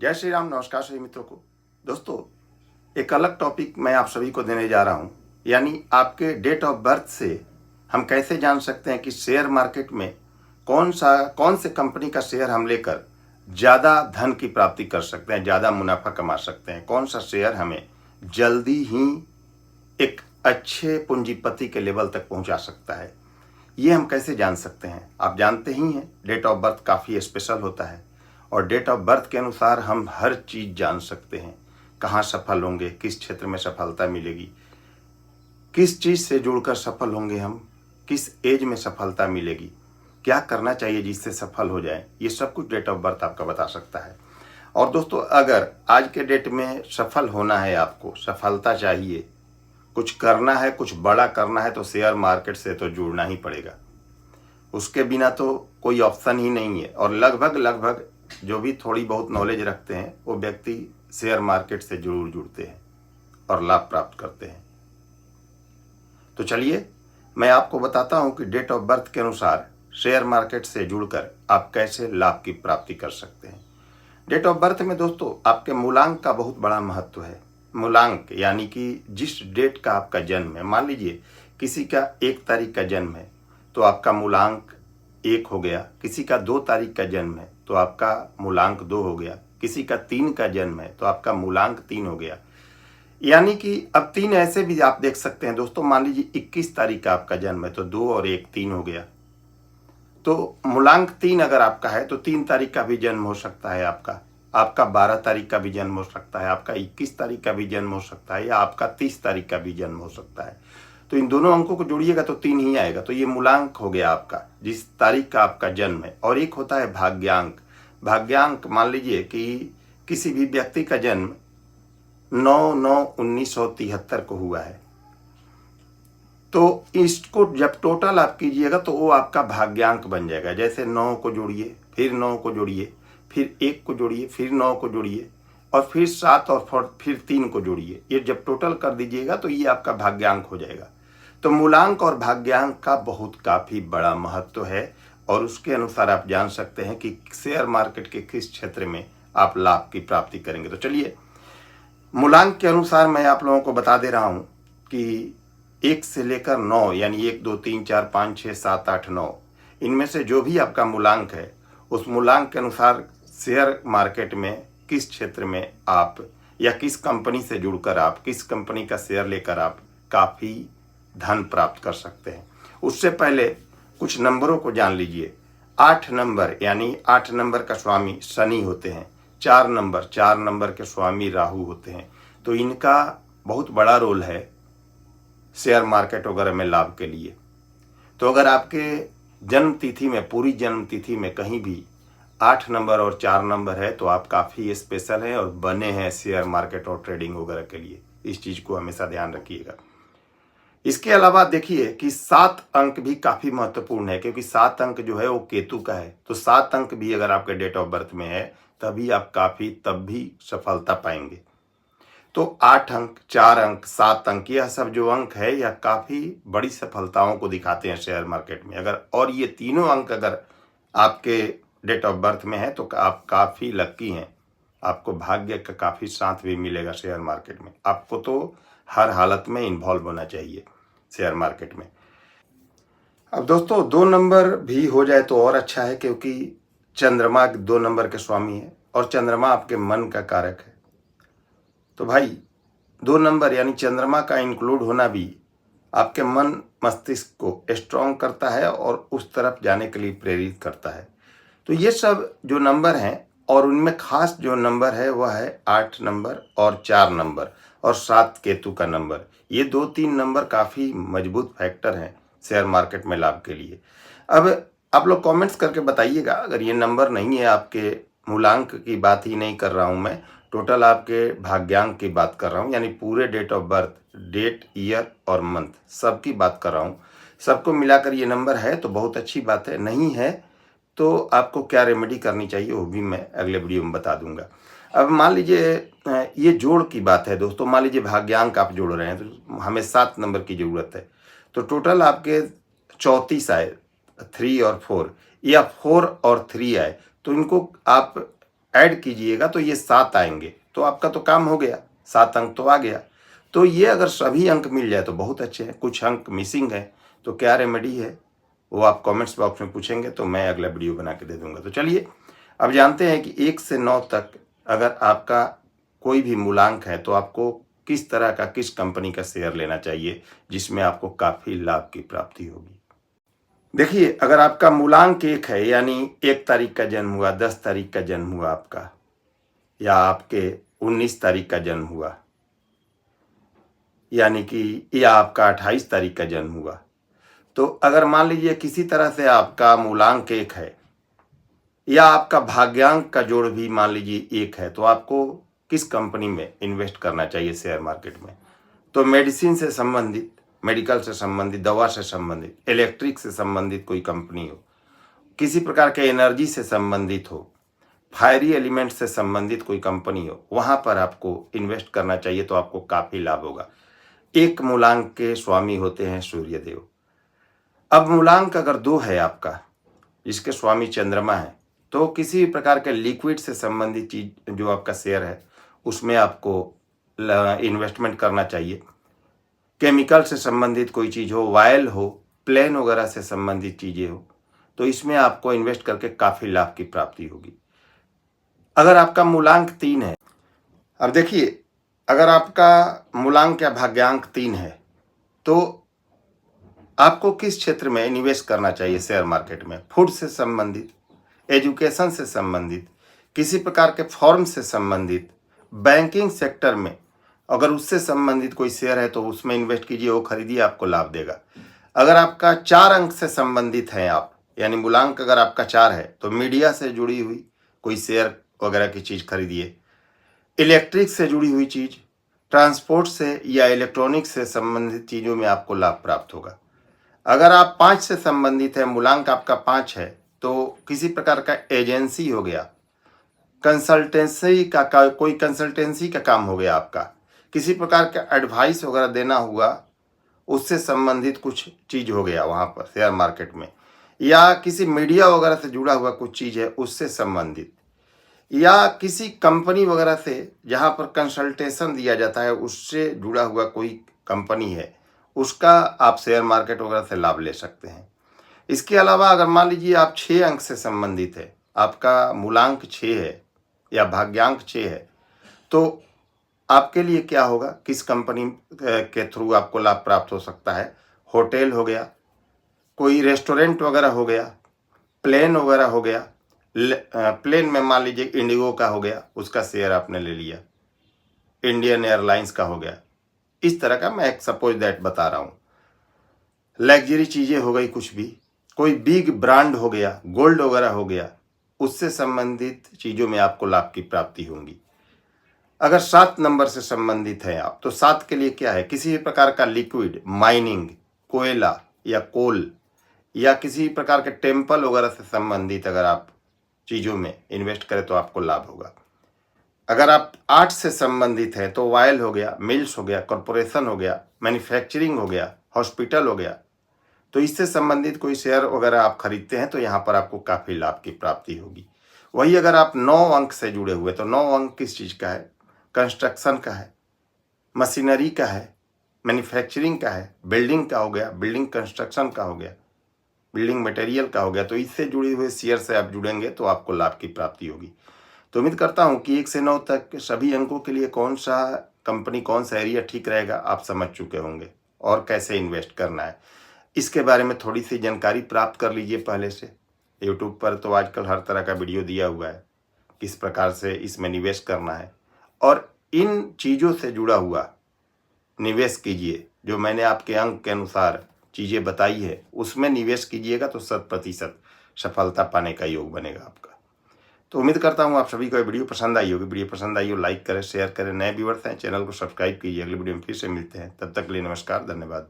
जय श्री राम। नमस्कार सभी मित्रों को। दोस्तों, एक अलग टॉपिक मैं आप सभी को देने जा रहा हूं, यानी आपके डेट ऑफ बर्थ से हम कैसे जान सकते हैं कि शेयर मार्केट में कौन से कंपनी का शेयर हम लेकर ज़्यादा धन की प्राप्ति कर सकते हैं, ज़्यादा मुनाफा कमा सकते हैं, कौन सा शेयर हमें जल्दी ही एक अच्छे पूंजीपति के लेवल तक पहुंचा सकता है। ये हम कैसे जान सकते हैं? आप जानते ही हैं, डेट ऑफ बर्थ काफ़ी स्पेशल होता है और डेट ऑफ बर्थ के अनुसार हम हर चीज़ जान सकते हैं। कहाँ सफल होंगे, किस क्षेत्र में सफलता मिलेगी, किस चीज़ से जुड़कर सफल होंगे हम, किस एज में सफलता मिलेगी, क्या करना चाहिए जिससे सफल हो जाए, ये सब कुछ डेट ऑफ बर्थ आपका बता सकता है। और दोस्तों, अगर आज के डेट में सफल होना है, आपको सफलता चाहिए, कुछ करना है, कुछ बड़ा करना है, तो शेयर मार्केट से तो जुड़ना ही पड़ेगा। उसके बिना तो कोई ऑप्शन ही नहीं है। और लगभग जो भी थोड़ी बहुत नॉलेज रखते हैं वो व्यक्ति शेयर मार्केट से जरूर जुड़ते हैं और लाभ प्राप्त करते हैं। तो चलिए मैं आपको बताता हूं कि डेट ऑफ बर्थ के अनुसार शेयर मार्केट से जुड़कर आप कैसे लाभ की प्राप्ति कर सकते हैं। डेट ऑफ बर्थ में दोस्तों आपके मूलांक का बहुत बड़ा महत्व है। मूलांक यानी कि जिस डेट का आपका जन्म है, मान लीजिए किसी का 1 तारीख का जन्म है तो आपका मूलांक 1 हो गया, किसी का 2 तारीख का जन्म है तो आपका मूलांक 2 हो गया, किसी का 3 का जन्म है तो आपका मूलांक 3 हो गया। यानी कि अब 3 ऐसे भी आप देख सकते हैं दोस्तों, मान लीजिए 21 तारीख का आपका जन्म है तो 2 और 1 3 हो गया। तो मूलांक 3 अगर आपका है तो 3 तारीख का भी जन्म हो सकता है आपका 12 तारीख का भी जन्म हो सकता है, आपका 21 तारीख का भी जन्म हो सकता है, या आपका 30 तारीख का भी जन्म हो सकता है। तो इन दोनों अंकों को जोड़िएगा तो 3 ही आएगा। तो ये मूलांक हो गया आपका, जिस तारीख का आपका जन्म है। और एक होता है भाग्यांक। भाग्यांक मान लीजिए कि किसी भी व्यक्ति का जन्म 9/9/1973 को हुआ है, तो इसको जब टोटल आप कीजिएगा तो वो आपका भाग्यांक बन जाएगा। जैसे 9 को जोड़िए, फिर 9 को जोड़िए, फिर 1 को जोड़िए, फिर 9 को जोड़िए, और फिर 7 और फिर 3 को जोड़िए। ये जब टोटल कर दीजिएगा तो ये आपका भाग्यांक हो जाएगा। तो मूलांक और भाग्यांक का काफ़ी बड़ा महत्व है और उसके अनुसार आप जान सकते हैं कि शेयर मार्केट के किस क्षेत्र में आप लाभ की प्राप्ति करेंगे। तो चलिए, मूलांक के अनुसार मैं आप लोगों को बता दे रहा हूं कि 1 से लेकर 9 यानी 1 2 3 4 5 6 7 8 9, इनमें से जो भी आपका मूलांक है उस मूलांक के अनुसार शेयर मार्केट में किस क्षेत्र में आप या किस कंपनी से जुड़कर आप, किस कंपनी का शेयर लेकर आप काफ़ी धन प्राप्त कर सकते हैं। उससे पहले कुछ नंबरों को जान लीजिए। 8 नंबर यानी 8 नंबर का स्वामी शनि होते हैं। 4 नंबर के स्वामी राहु होते हैं। तो इनका बहुत बड़ा रोल है शेयर मार्केट वगैरह में लाभ के लिए। तो अगर आपके जन्म तिथि में, पूरी जन्म तिथि में कहीं भी 8 नंबर और 4 नंबर है तो आप काफ़ी स्पेशल हैं और बने हैं शेयर मार्केट और ट्रेडिंग वगैरह के लिए। इस चीज़ को हमेशा ध्यान रखिएगा। इसके अलावा देखिए कि 7 अंक भी काफ़ी महत्वपूर्ण है, क्योंकि 7 अंक जो है वो केतु का है। तो 7 अंक भी अगर आपके डेट ऑफ बर्थ में है तभी आप तब भी सफलता पाएंगे। तो 8 अंक, 4 अंक, 7 अंक, यह सब जो अंक है यह काफ़ी बड़ी सफलताओं को दिखाते हैं शेयर मार्केट में। अगर और ये तीनों अंक अगर आपके डेट ऑफ बर्थ में है तो आप काफ़ी लक्की हैं। आपको भाग्य का काफ़ी साथ भी मिलेगा शेयर मार्केट में। आपको तो हर हालत में इन्वॉल्व होना चाहिए शेयर मार्केट में। अब दोस्तों, 2 नंबर भी हो जाए तो और अच्छा है, क्योंकि चंद्रमा 2 नंबर के स्वामी है और चंद्रमा आपके मन का कारक है। तो भाई 2 नंबर यानी चंद्रमा का इंक्लूड होना भी आपके मन मस्तिष्क को स्ट्रांग करता है और उस तरफ जाने के लिए प्रेरित करता है। तो ये सब जो नंबर हैं, और उनमें खास जो नंबर है वह है 8 नंबर और 4 नंबर और 7 केतु का नंबर। ये 2-3 नंबर काफ़ी मजबूत फैक्टर हैं शेयर मार्केट में लाभ के लिए। अब आप लोग कमेंट्स करके बताइएगा, अगर ये नंबर नहीं है आपके, मूलांक की बात ही नहीं कर रहा हूँ मैं, टोटल आपके भाग्यांक की बात कर रहा हूँ, यानी पूरे date of birth, date, year और मंथ सबकी बात कर रहा हूँ। सबको मिलाकर ये नंबर है तो बहुत अच्छी बात है, नहीं है तो आपको क्या रेमेडी करनी चाहिए वो भी मैं अगले वीडियो में बता दूंगा। अब मान लीजिए ये जोड़ की बात है दोस्तों, मान लीजिए भाग्यांक आप जोड़ रहे हैं तो हमें 7 नंबर की ज़रूरत है। तो टोटल आपके 34 आए, 3 और 4, या 4 और 3 आए, तो इनको आप ऐड कीजिएगा तो ये 7 आएंगे, तो आपका तो काम हो गया, 7 अंक तो आ गया। तो ये अगर सभी अंक मिल जाए तो बहुत अच्छे हैं। कुछ अंक मिसिंग है तो क्या रेमेडी है वो आप कमेंट्स बॉक्स में पूछेंगे तो मैं अगला वीडियो बना के दे दूंगा। तो चलिए अब जानते हैं कि 1 से 9 तक अगर आपका कोई भी मूलांक है तो आपको किस तरह का, किस कंपनी का शेयर लेना चाहिए जिसमें आपको काफ़ी लाभ की प्राप्ति होगी। देखिए, अगर आपका मूलांक 1 है, यानी 1 तारीख का जन्म हुआ, 10 तारीख का जन्म हुआ आपका, या आपके 19 तारीख का जन्म हुआ, यानी कि या आपका 28 तारीख का जन्म हुआ, तो अगर मान लीजिए किसी तरह से आपका मूलांक 1 है या आपका भाग्यांक का जोड़ भी मान लीजिए 1 है, तो आपको किस कंपनी में इन्वेस्ट करना चाहिए शेयर मार्केट में। तो मेडिसिन से संबंधित, मेडिकल से संबंधित, दवा से संबंधित, इलेक्ट्रिक से संबंधित कोई कंपनी हो, किसी प्रकार के एनर्जी से संबंधित हो, फायरी एलिमेंट से संबंधित कोई कंपनी हो, वहां पर आपको इन्वेस्ट करना चाहिए तो आपको काफ़ी लाभ होगा। एक मूलांक के स्वामी होते हैं सूर्यदेव। अब मूलांक अगर 2 है आपका, जिसके स्वामी चंद्रमा है, तो किसी भी प्रकार के लिक्विड से संबंधित चीज जो आपका शेयर है उसमें आपको इन्वेस्टमेंट करना चाहिए। केमिकल से संबंधित कोई चीज़ हो, वायल हो, प्लेन वगैरह से संबंधित चीज़ें हो, तो इसमें आपको इन्वेस्ट करके काफ़ी लाभ की प्राप्ति होगी। अगर आपका मूलांक 3 है, अब देखिए, अगर आपका मूलांक या भाग्यांक 3 है तो आपको किस क्षेत्र में निवेश करना चाहिए शेयर मार्केट में। फूड से संबंधित, एजुकेशन से संबंधित, किसी प्रकार के फॉर्म से संबंधित, बैंकिंग सेक्टर में अगर उससे संबंधित कोई शेयर है तो उसमें इन्वेस्ट कीजिए, वो खरीदिए, आपको लाभ देगा। अगर आपका 4 अंक से संबंधित हैं आप, यानी मूलांक अगर आपका 4 है, तो मीडिया से जुड़ी हुई कोई शेयर वगैरह की चीज़ खरीदिए। इलेक्ट्रिक से जुड़ी हुई चीज़, ट्रांसपोर्ट से या इलेक्ट्रॉनिक से संबंधित चीज़ों में आपको लाभ प्राप्त होगा। अगर आप 5 से संबंधित है, मूलांक आपका 5 है, तो किसी प्रकार का एजेंसी हो गया, कंसल्टेंसी का कोई कंसल्टेंसी का काम हो गया आपका, किसी प्रकार का एडवाइस वगैरह देना हुआ, उससे संबंधित कुछ चीज़ हो गया वहाँ पर शेयर मार्केट में, या किसी मीडिया वगैरह से जुड़ा हुआ कुछ चीज़ है उससे संबंधित, या किसी कंपनी वगैरह से जहाँ पर कंसल्टेशन दिया जाता है उससे जुड़ा हुआ कोई कंपनी है, उसका आप शेयर मार्केट वगैरह से लाभ ले सकते हैं। इसके अलावा अगर मान लीजिए आप 6 अंक से संबंधित है, आपका मूलांक 6 है या भाग्यांक 6 है, तो आपके लिए क्या होगा, किस कंपनी के थ्रू आपको लाभ प्राप्त हो सकता है। होटल हो गया, कोई रेस्टोरेंट वगैरह हो गया, प्लेन वगैरह हो गया, प्लेन में मान लीजिए इंडिगो का हो गया, उसका शेयर आपने ले लिया, इंडियन एयरलाइंस का हो गया, इस तरह का मैं एक सपोज दैट बता रहा हूँ। लग्जरी चीज़ें हो गई, कुछ भी, कोई बिग ब्रांड हो गया, गोल्ड वगैरह हो गया, उससे संबंधित चीज़ों में आपको लाभ की प्राप्ति होगी। अगर 7 नंबर से संबंधित हैं आप, तो 7 के लिए क्या है, किसी भी प्रकार का लिक्विड, माइनिंग, कोयला या कोल, या किसी प्रकार के टेम्पल वगैरह से संबंधित अगर आप चीज़ों में इन्वेस्ट करें तो आपको लाभ होगा। अगर आप 8 से संबंधित हैं तो वायल हो गया, मिल्स हो गया, कॉरपोरेशन हो गया, मैन्युफैक्चरिंग हो गया, हॉस्पिटल हो गया, तो इससे संबंधित कोई शेयर वगैरह आप खरीदते हैं तो यहाँ पर आपको काफ़ी लाभ की प्राप्ति होगी। वही अगर आप 9 अंक से जुड़े हुए, तो 9 अंक किस चीज़ का है, कंस्ट्रक्शन का है, मशीनरी का है, मैन्युफैक्चरिंग का है, बिल्डिंग का हो गया, बिल्डिंग कंस्ट्रक्शन का हो गया, बिल्डिंग मटेरियल का हो गया, तो इससे जुड़े हुए शेयर से आप जुड़ेंगे तो आपको लाभ की प्राप्ति होगी। तो उम्मीद करता हूँ कि 1 से 9 तक सभी अंकों के लिए कौन सा कंपनी, कौन सा एरिया ठीक रहेगा आप समझ चुके होंगे, और कैसे इन्वेस्ट करना है इसके बारे में थोड़ी सी जानकारी प्राप्त कर लीजिए पहले से। यूट्यूब पर तो आजकल हर तरह का वीडियो दिया हुआ है, किस प्रकार से इसमें निवेश करना है, और इन चीज़ों से जुड़ा हुआ निवेश कीजिए। जो मैंने आपके अंक के अनुसार चीज़ें बताई है उसमें निवेश कीजिएगा तो 100% सफलता पाने का योग बनेगा आपका। तो उम्मीद करता हूँ आप सभी को वीडियो पसंद आई होगी। वीडियो पसंद आई हो लाइक करें, शेयर करें, नए व्यूअर्स हैं चैनल को सब्सक्राइब कीजिए। अगले वीडियो में फिर से मिलते हैं, तब तक के लिए नमस्कार, धन्यवाद।